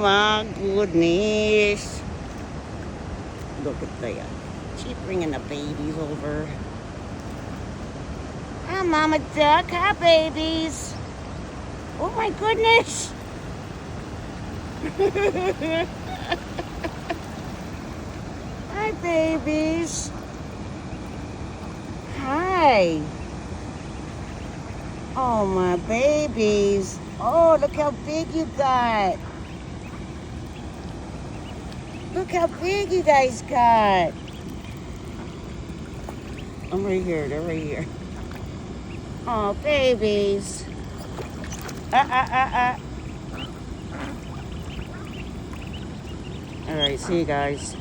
My goodness. Look at that. She's bringing the babies over. Hi, Mama Duck. Hi, babies. Oh, my goodness. Hi, babies. Hi. Oh, my babies. Oh, look how big you got. Look how big you guys got. I'm right here. They're right here. Oh, babies. All right, see you guys.